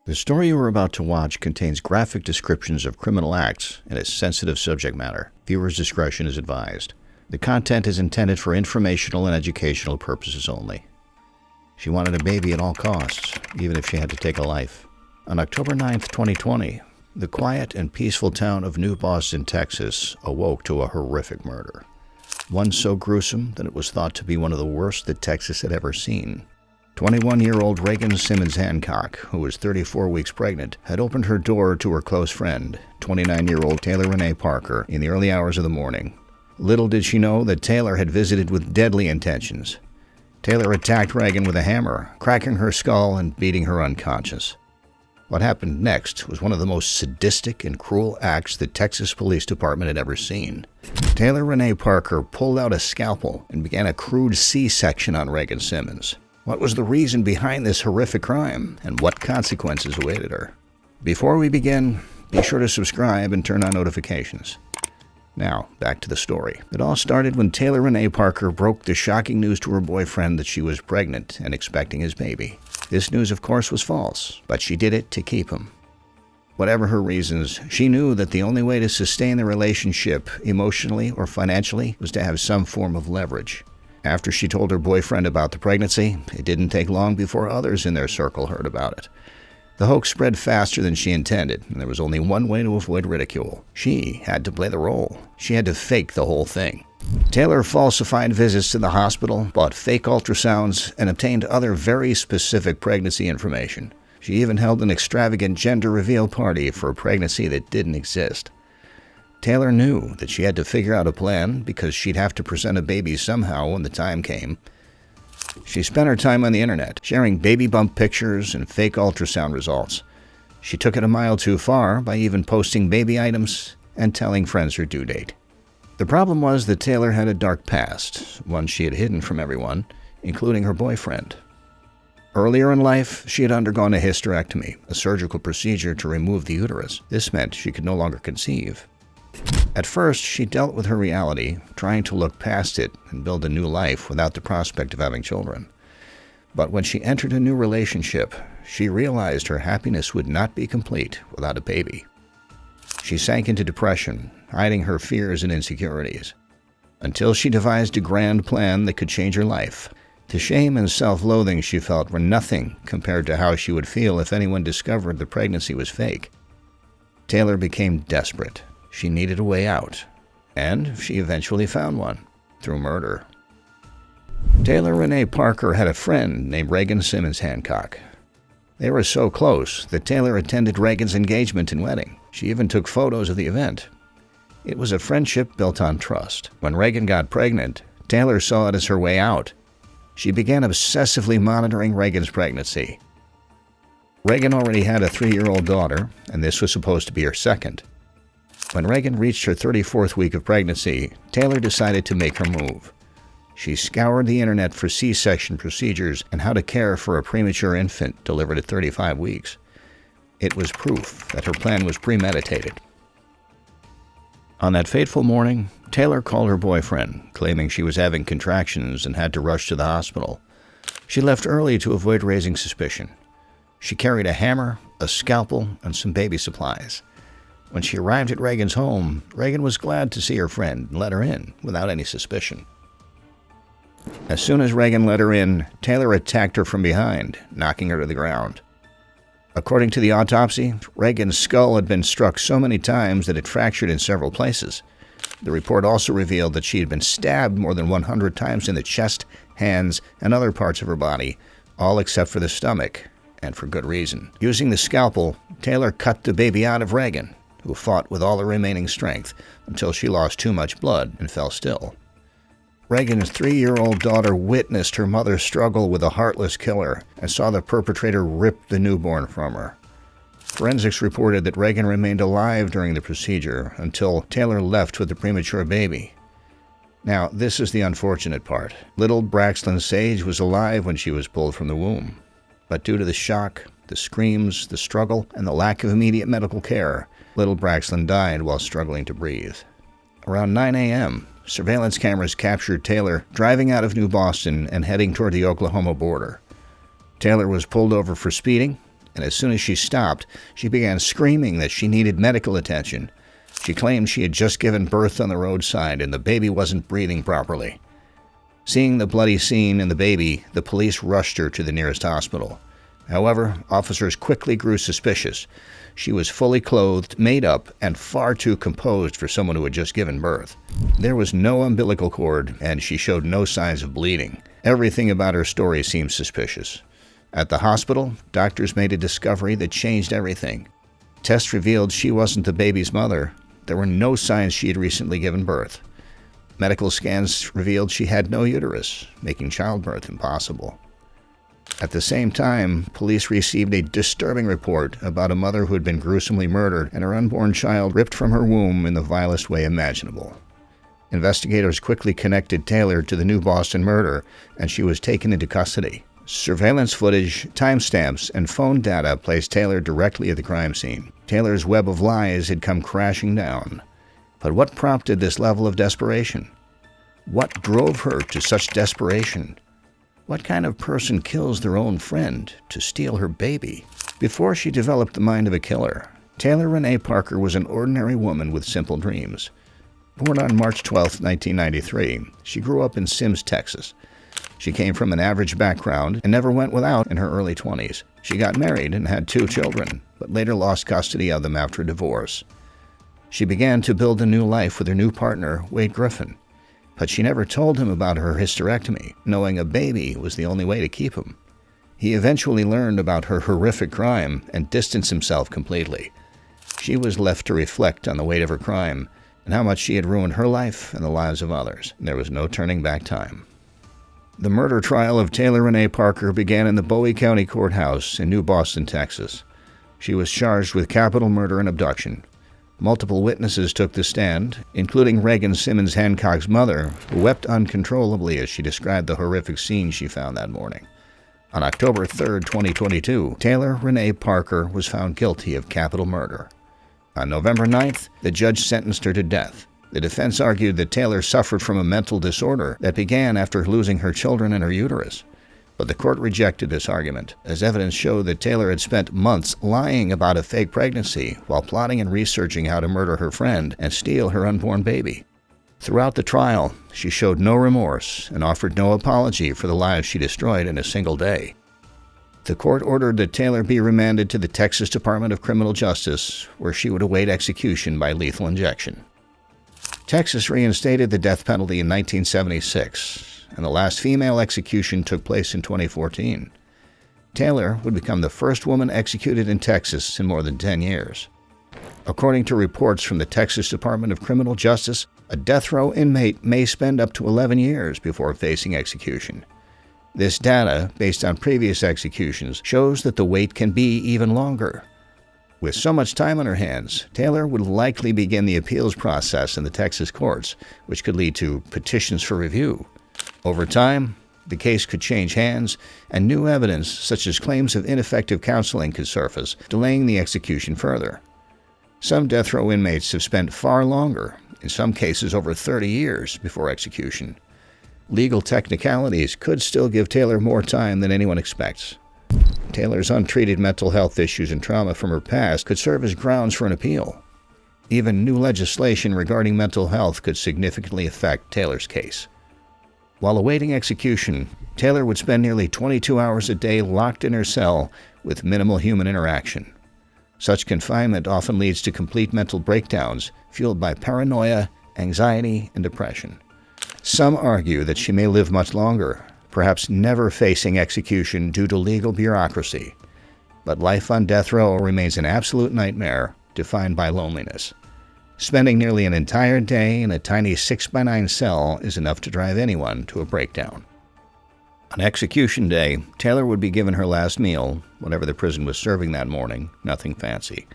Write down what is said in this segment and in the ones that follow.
The story you are about to watch contains graphic descriptions of criminal acts and is sensitive subject matter. Viewers' discretion is advised. The content is intended for informational and educational purposes only. She wanted a baby at all costs, even if she had to take a life. On October 9, 2020, the quiet and peaceful town of New Boston, Texas, awoke to a horrific murder. One so gruesome that it was thought to be one of the worst that Texas had ever seen. 21-year-old Reagan Simmons Hancock, who was 34 weeks pregnant, had opened her door to her close friend, 29-year-old Taylor Rene Parker, in the early hours of the morning. Little did she know that Taylor had visited with deadly intentions. Taylor attacked Reagan with a hammer, cracking her skull and beating her unconscious. What happened next was one of the most sadistic and cruel acts the Texas Police Department had ever seen. Taylor Rene Parker pulled out a scalpel and began a crude C-section on Reagan Simmons. What was the reason behind this horrific crime, and what consequences awaited her? Before we begin, be sure to subscribe and turn on notifications. Now, back to the story. It all started when Taylor Rene Parker broke the shocking news to her boyfriend that she was pregnant and expecting his baby. This news, of course, was false, but she did it to keep him. Whatever her reasons, she knew that the only way to sustain the relationship, emotionally or financially, was to have some form of leverage. After she told her boyfriend about the pregnancy, it didn't take long before others in their circle heard about it. The hoax spread faster than she intended, and there was only one way to avoid ridicule. She had to play the role. She had to fake the whole thing. Taylor falsified visits to the hospital, bought fake ultrasounds, and obtained other very specific pregnancy information. She even held an extravagant gender reveal party for a pregnancy that didn't exist. Taylor knew that she had to figure out a plan because she'd have to present a baby somehow when the time came. She spent her time on the internet, sharing baby bump pictures and fake ultrasound results. She took it a mile too far by even posting baby items and telling friends her due date. The problem was that Taylor had a dark past, one she had hidden from everyone, including her boyfriend. Earlier in life, she had undergone a hysterectomy, a surgical procedure to remove the uterus. This meant she could no longer conceive. At first, she dealt with her reality, trying to look past it and build a new life without the prospect of having children. But when she entered a new relationship, she realized her happiness would not be complete without a baby. She sank into depression, hiding her fears and insecurities, until she devised a grand plan that could change her life. The shame and self-loathing she felt were nothing compared to how she would feel if anyone discovered the pregnancy was fake. Taylor became desperate. She needed a way out, and she eventually found one, through murder. Taylor Rene Parker had a friend named Reagan Simmons Hancock. They were so close that Taylor attended Reagan's engagement and wedding. She even took photos of the event. It was a friendship built on trust. When Reagan got pregnant, Taylor saw it as her way out. She began obsessively monitoring Reagan's pregnancy. Reagan already had a 3-year-old daughter, and this was supposed to be her second. When Reagan reached her 34th week of pregnancy, Taylor decided to make her move. She scoured the internet for C-section procedures and how to care for a premature infant delivered at 35 weeks. It was proof that her plan was premeditated. On that fateful morning, Taylor called her boyfriend, claiming she was having contractions and had to rush to the hospital. She left early to avoid raising suspicion. She carried a hammer, a scalpel, and some baby supplies. When she arrived at Reagan's home, Reagan was glad to see her friend and let her in without any suspicion. As soon as Reagan let her in, Taylor attacked her from behind, knocking her to the ground. According to the autopsy, Reagan's skull had been struck so many times that it fractured in several places. The report also revealed that she had been stabbed more than 100 times in the chest, hands, and other parts of her body, all except for the stomach, and for good reason. Using the scalpel, Taylor cut the baby out of Reagan, who fought with all her remaining strength until she lost too much blood and fell still. Reagan's 3-year-old daughter witnessed her mother struggle with a heartless killer and saw the perpetrator rip the newborn from her. Forensics reported that Reagan remained alive during the procedure until Taylor left with the premature baby. Now, this is the unfortunate part. Little Braxton Sage was alive when she was pulled from the womb, but due to the shock, the screams, the struggle, and the lack of immediate medical care, little Braxton died while struggling to breathe. Around 9 a.m., surveillance cameras captured Taylor driving out of New Boston and heading toward the Oklahoma border. Taylor was pulled over for speeding and as soon as she stopped, she began screaming that she needed medical attention. She claimed she had just given birth on the roadside and the baby wasn't breathing properly. Seeing the bloody scene and the baby, the police rushed her to the nearest hospital. However, officers quickly grew suspicious. She was fully clothed, made up, and far too composed for someone who had just given birth. There was no umbilical cord, and she showed no signs of bleeding. Everything about her story seemed suspicious. At the hospital, doctors made a discovery that changed everything. Tests revealed she wasn't the baby's mother. There were no signs she had recently given birth. Medical scans revealed she had no uterus, making childbirth impossible. At the same time, police received a disturbing report about a mother who had been gruesomely murdered and her unborn child ripped from her womb in the vilest way imaginable. Investigators quickly connected Taylor to the New Boston murder, and she was taken into custody. Surveillance footage, timestamps, and phone data placed Taylor directly at the crime scene. Taylor's web of lies had come crashing down. But what prompted this level of desperation? What drove her to such desperation? What kind of person kills their own friend to steal her baby? Before she developed the mind of a killer, Taylor Rene Parker was an ordinary woman with simple dreams. Born on March 12, 1993, she grew up in Sims, Texas. She came from an average background and never went without in her early 20s. She got married and had 2 children, but later lost custody of them after a divorce. She began to build a new life with her new partner, Wade Griffin, but she never told him about her hysterectomy, knowing a baby was the only way to keep him. He eventually learned about her horrific crime and distanced himself completely. She was left to reflect on the weight of her crime and how much she had ruined her life and the lives of others. There was no turning back time. The murder trial of Taylor Rene Parker began in the Bowie County Courthouse in New Boston, Texas. She was charged with capital murder and abduction. Multiple witnesses took the stand, including Reagan Simmons Hancock's mother, who wept uncontrollably as she described the horrific scene she found that morning. On October 3, 2022, Taylor Rene Parker was found guilty of capital murder. On November 9th, the judge sentenced her to death. The defense argued that Taylor suffered from a mental disorder that began after losing her children and her uterus. But the court rejected this argument, as evidence showed that Taylor had spent months lying about a fake pregnancy while plotting and researching how to murder her friend and steal her unborn baby. Throughout the trial, she showed no remorse and offered no apology for the lives she destroyed in a single day. The court ordered that Taylor be remanded to the Texas Department of Criminal Justice, where she would await execution by lethal injection. Texas reinstated the death penalty in 1976, and the last female execution took place in 2014. Taylor would become the first woman executed in Texas in more than 10 years. According to reports from the Texas Department of Criminal Justice, a death row inmate may spend up to 11 years before facing execution. This data, based on previous executions, shows that the wait can be even longer. With so much time on her hands, Taylor would likely begin the appeals process in the Texas courts, which could lead to petitions for review. Over time, the case could change hands, and new evidence, such as claims of ineffective counseling, could surface, delaying the execution further. Some death row inmates have spent far longer, in some cases over 30 years, before execution. Legal technicalities could still give Taylor more time than anyone expects. Taylor's untreated mental health issues and trauma from her past could serve as grounds for an appeal. Even new legislation regarding mental health could significantly affect Taylor's case. While awaiting execution, Taylor would spend nearly 22 hours a day locked in her cell with minimal human interaction. Such confinement often leads to complete mental breakdowns fueled by paranoia, anxiety, and depression. Some argue that she may live much longer, perhaps never facing execution due to legal bureaucracy. But life on death row remains an absolute nightmare, defined by loneliness. Spending nearly an entire day in a tiny 6x9 cell is enough to drive anyone to a breakdown. On execution day, Taylor would be given her last meal, whatever the prison was serving that morning, nothing fancy.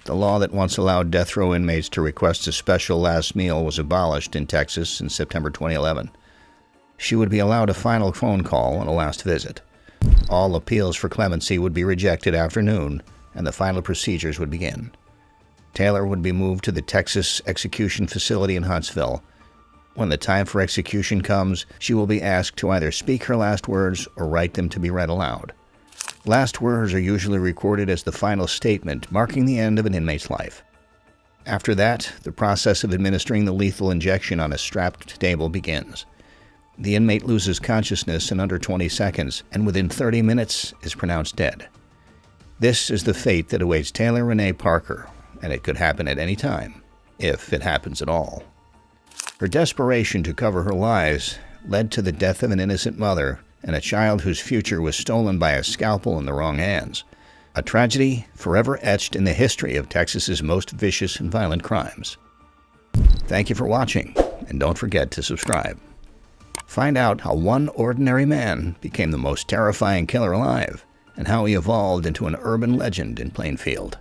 The law that once allowed death row inmates to request a special last meal was abolished in Texas in September 2011. She would be allowed a final phone call and a last visit. All appeals for clemency would be rejected after noon, and the final procedures would begin. Taylor would be moved to the Texas Execution Facility in Huntsville. When the time for execution comes, she will be asked to either speak her last words or write them to be read aloud. Last words are usually recorded as the final statement, marking the end of an inmate's life. After that, the process of administering the lethal injection on a strapped table begins. The inmate loses consciousness in under 20 seconds, and within 30 minutes is pronounced dead. This is the fate that awaits Taylor Rene Parker, and it could happen at any time, if it happens at all. Her desperation to cover her lies led to the death of an innocent mother and a child whose future was stolen by a scalpel in the wrong hands. A tragedy forever etched in the history of Texas's most vicious and violent crimes. Thank you for watching, and don't forget to subscribe. Find out how one ordinary man became the most terrifying killer alive, and how he evolved into an urban legend in Plainfield.